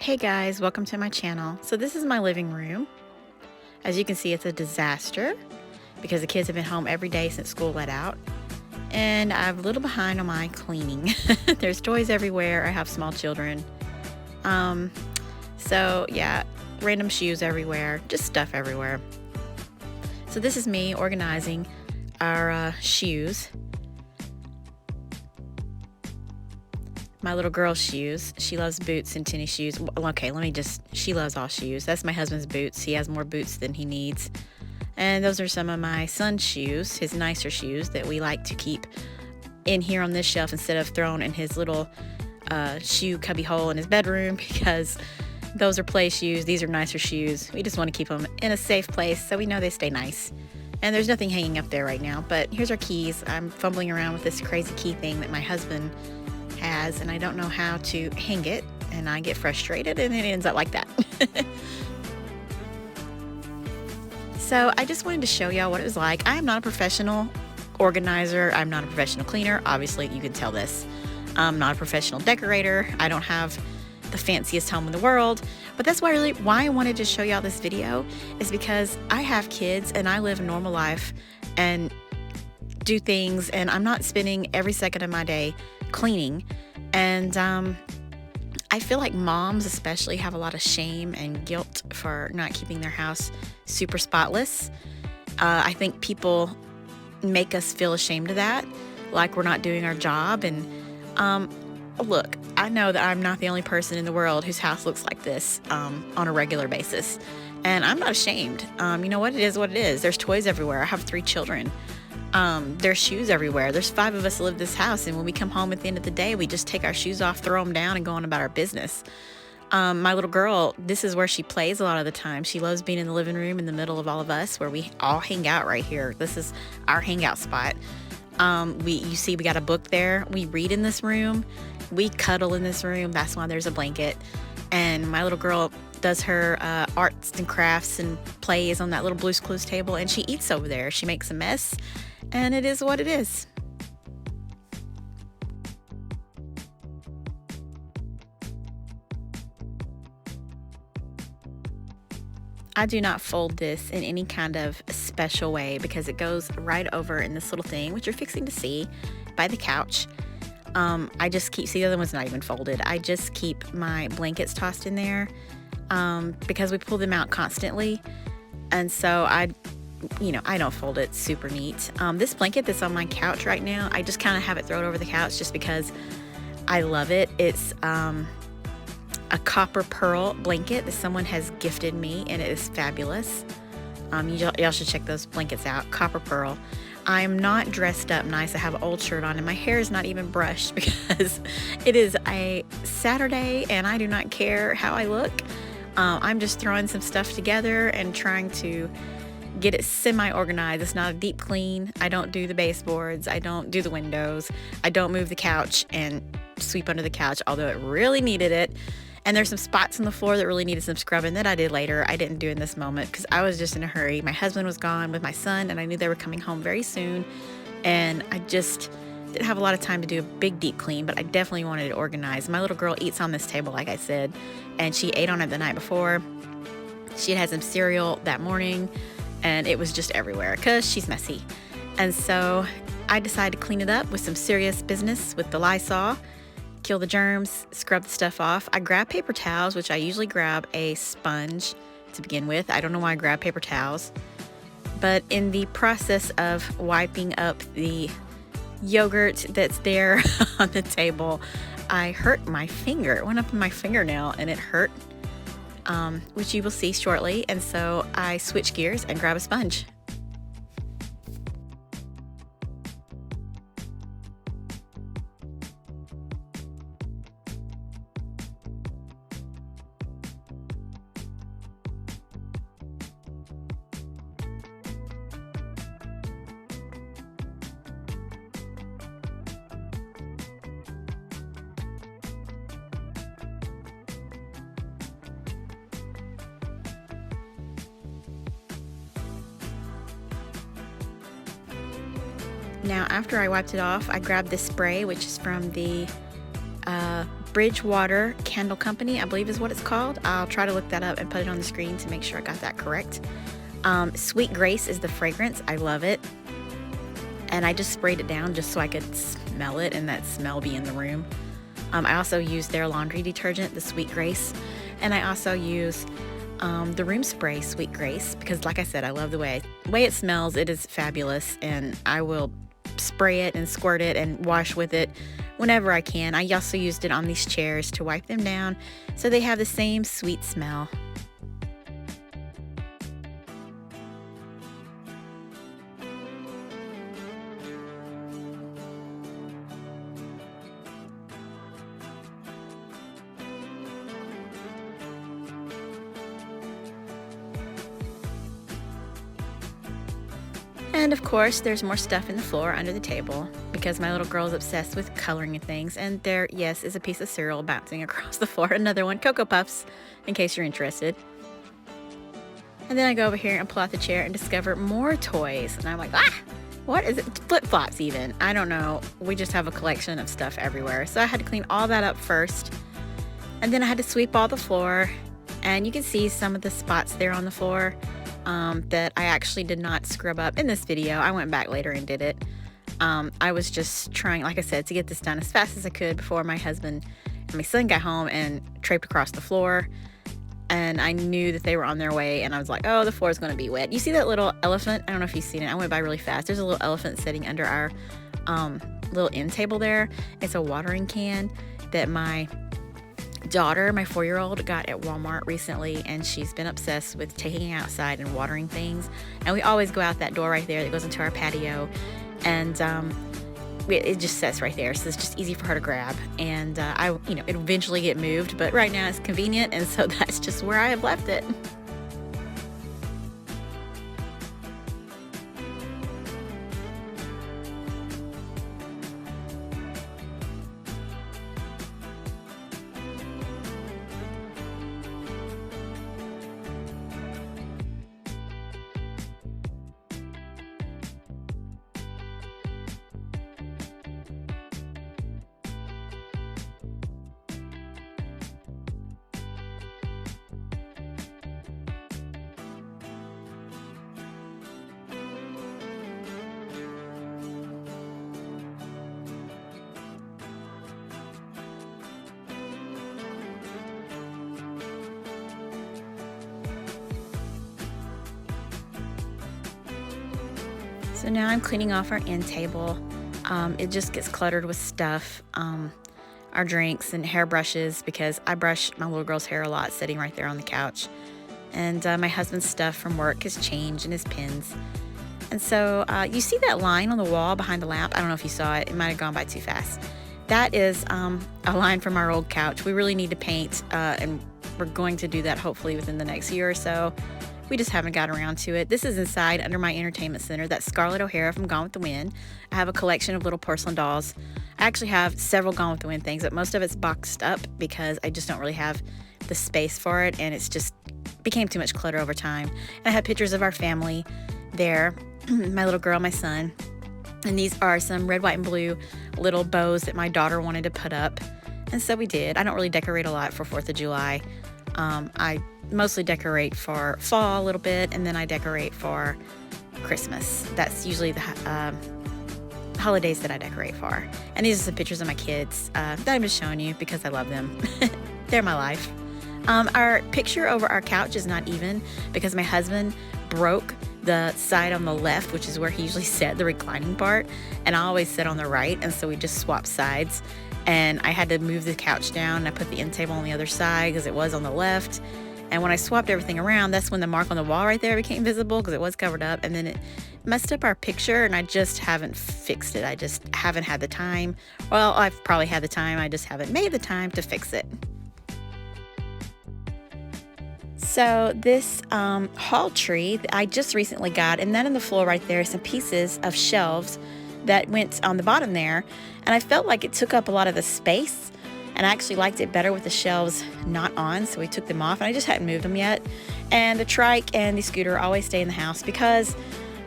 Hey guys, welcome to my channel. So this is my living room. As you can see, it's a disaster because the kids have been home every day since school let out. And I'm a little behind on my cleaning. There's toys everywhere. I have small children. So yeah, random shoes everywhere, just stuff everywhere. So this is me organizing our shoes. My little girl's shoes. She loves boots and tennis shoes. Okay, she loves all shoes. That's my husband's boots. He has more boots than he needs. And those are some of my son's shoes, his nicer shoes that we like to keep in here on this shelf instead of thrown in his little shoe cubby hole in his bedroom, because those are play shoes. These are nicer shoes. We just want to keep them in a safe place so we know they stay nice. And there's nothing hanging up there right now, but here's our keys. I'm fumbling around with this crazy key thing that my husband has, and I don't know how to hang it, and I get frustrated and it ends up like that. So I just wanted to show y'all what it was like. I am not a professional organizer. I'm not a professional cleaner. Obviously, you can tell this. I'm not a professional decorator. I don't have the fanciest home in the world, but that's why I wanted to show y'all this video is because I have kids and I live a normal life and do things, and I'm not spending every second of my day cleaning. And I feel like moms especially have a lot of shame and guilt for not keeping their house super spotless. I think people make us feel ashamed of that, like we're not doing our job. And look, I know that I'm not the only person in the world whose house looks like this on a regular basis, and I'm not ashamed. You know what? It is what it is. There's toys everywhere. I have 3 children. There's shoes everywhere. There's 5 of us that live in this house, and when we come home at the end of the day, we just take our shoes off, throw them down, and go on about our business. My little girl, this is where she plays a lot of the time. She loves being in the living room in the middle of all of us, where we all hang out right here. This is our hangout spot. You see we got a book there. We read in this room. We cuddle in this room. That's why there's a blanket. And my little girl does her arts and crafts and plays on that little Blue's Clues table, and she eats over there. She makes a mess, and it is what it is. I do not fold this in any kind of special way because it goes right over in this little thing, which you're fixing to see, by the couch. I just keep, see, the other one's not even folded. I just keep my blankets tossed in there because we pull them out constantly. And so I don't fold it super neat. This blanket that's on my couch right now, I just kind of have it thrown over the couch just because I love it. It's a copper pearl blanket that someone has gifted me, and it is fabulous. Y'all should check those blankets out. Copper pearl. I am not dressed up nice. I have an old shirt on and my hair is not even brushed because it is a Saturday and I do not care how I look. I'm just throwing some stuff together and trying to get it semi-organized. It's not a deep clean. I don't do the baseboards. I don't do the windows. I don't move the couch and sweep under the couch, although it really needed it. And there's some spots on the floor that really needed some scrubbing that I did later. I didn't do in this moment because I was just in a hurry. My husband was gone with my son, and I knew they were coming home very soon. And I just didn't have a lot of time to do a big deep clean, but I definitely wanted it organized. My little girl eats on this table, like I said, and she ate on it the night before. She had some cereal that morning, and it was just everywhere because she's messy. And so I decided to clean it up with some serious business with the Lysol. Kill the germs, scrub the stuff off. I grab paper towels, which I usually grab a sponge to begin with. I don't know why I grab paper towels. But in the process of wiping up the yogurt that's there on the table, I hurt my finger. It went up in my fingernail and it hurt, which you will see shortly. And so I switch gears and grab a sponge. Now, after I wiped it off, I grabbed this spray, which is from the Bridgewater Candle Company, I believe is what it's called. I'll try to look that up and put it on the screen to make sure I got that correct. Sweet Grace is the fragrance. I love it. And I just sprayed it down just so I could smell it and that smell be in the room. I also use their laundry detergent, the Sweet Grace. And I also use the room spray Sweet Grace because, like I said, I love the way it smells. It is fabulous, and I will spray it and squirt it and wash with it whenever I can. I also used it on these chairs to wipe them down so they have the same sweet smell. And of course, there's more stuff in the floor under the table because my little girl is obsessed with coloring and things. And there, yes, is a piece of cereal bouncing across the floor. Another one, Cocoa Puffs, in case you're interested. And then I go over here and pull out the chair and discover more toys. And I'm like, what is it? Flip-flops even. I don't know. We just have a collection of stuff everywhere. So I had to clean all that up first. And then I had to sweep all the floor. And you can see some of the spots there on the floor that I actually did not scrub up in this video. I went back later and did it. I was just trying, like I said, to get this done as fast as I could before my husband and my son got home and draped across the floor. And I knew that they were on their way, and I was like, oh, the floor is going to be wet. You see that little elephant? I don't know if you've seen it. I went by really fast. There's a little elephant sitting under our little end table there. It's a watering can that my daughter, my 4-year-old, got at Walmart recently, and she's been obsessed with taking it outside and watering things. And we always go out that door right there that goes into our patio, and it just sits right there, so it's just easy for her to grab. And it'll eventually get moved, but right now it's convenient, and so that's just where I have left it. So now I'm cleaning off our end table. It just gets cluttered with stuff, our drinks and hairbrushes, because I brush my little girl's hair a lot sitting right there on the couch. And my husband's stuff from work, his change and his pins. And so you see that line on the wall behind the lamp? I don't know if you saw it. It might have gone by too fast. That is a line from our old couch. We really need to paint, and we're going to do that hopefully within the next year or so. We just haven't got around to it. This is inside under my entertainment center. That's Scarlett O'Hara from Gone with the Wind. I have a collection of little porcelain dolls. I actually have several Gone with the Wind things, but most of it's boxed up because I just don't really have the space for it, and it's just became too much clutter over time. And I have pictures of our family there, my little girl, my son. And these are some red, white, and blue little bows that my daughter wanted to put up. And so we did. I don't really decorate a lot for 4th of July. I mostly decorate for fall a little bit, and then I decorate for Christmas. That's usually the holidays that I decorate for. And these are some pictures of my kids that I'm just showing you because I love them. They're my life. Our picture over our couch is not even because my husband broke the side on the left, which is where he usually sat, the reclining part, and I always sit on the right, and so we just swapped sides. And I had to move the couch down, and I put the end table on the other side because it was on the left. And when I swapped everything around, that's when the mark on the wall right there became visible because it was covered up, and then it messed up our picture, and I just haven't fixed it. I just haven't had the time. Well, I've probably had the time, I just haven't made the time to fix it. So this hall tree that I just recently got, and then on the floor right there, some pieces of shelves that went on the bottom there, and I felt like it took up a lot of the space, and I actually liked it better with the shelves not on, so we took them off, and I just hadn't moved them yet. And the trike and the scooter always stay in the house because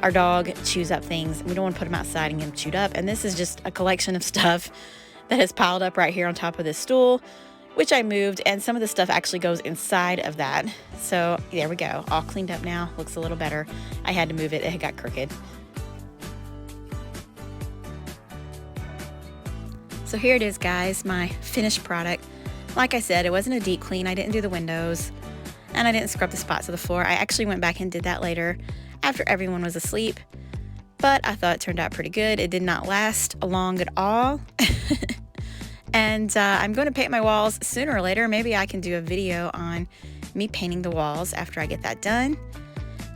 our dog chews up things. We don't want to put them outside and get them chewed up, and this is just a collection of stuff that has piled up right here on top of this stool. which I moved, and some of the stuff actually goes inside of that. So there we go, all cleaned up now, looks a little better. I had to move it, it got crooked. So here it is, guys, my finished product. Like I said, it wasn't a deep clean. I didn't do the windows, and I didn't scrub the spots of the floor. I actually went back and did that later after everyone was asleep, but I thought it turned out pretty good. It did not last long at all. And I'm going to paint my walls sooner or later. Maybe I can do a video on me painting the walls after I get that done.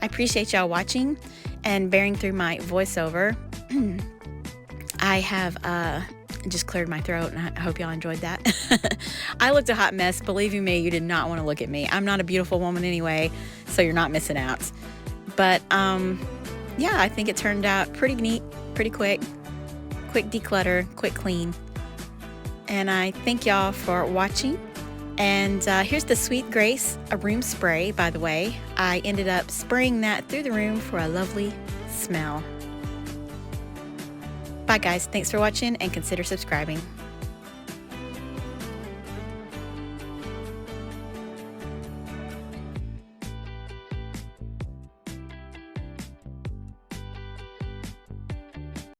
I appreciate y'all watching and bearing through my voiceover. I have just cleared my throat, and I hope y'all enjoyed that. I looked a hot mess. Believe you me, you did not want to look at me. I'm not a beautiful woman anyway, so you're not missing out. But yeah, I think it turned out pretty neat, pretty quick. Quick declutter, quick clean. And I thank y'all for watching. And here's the Sweet Grace, a room spray, by the way. I ended up spraying that through the room for a lovely smell. Bye guys, thanks for watching and consider subscribing.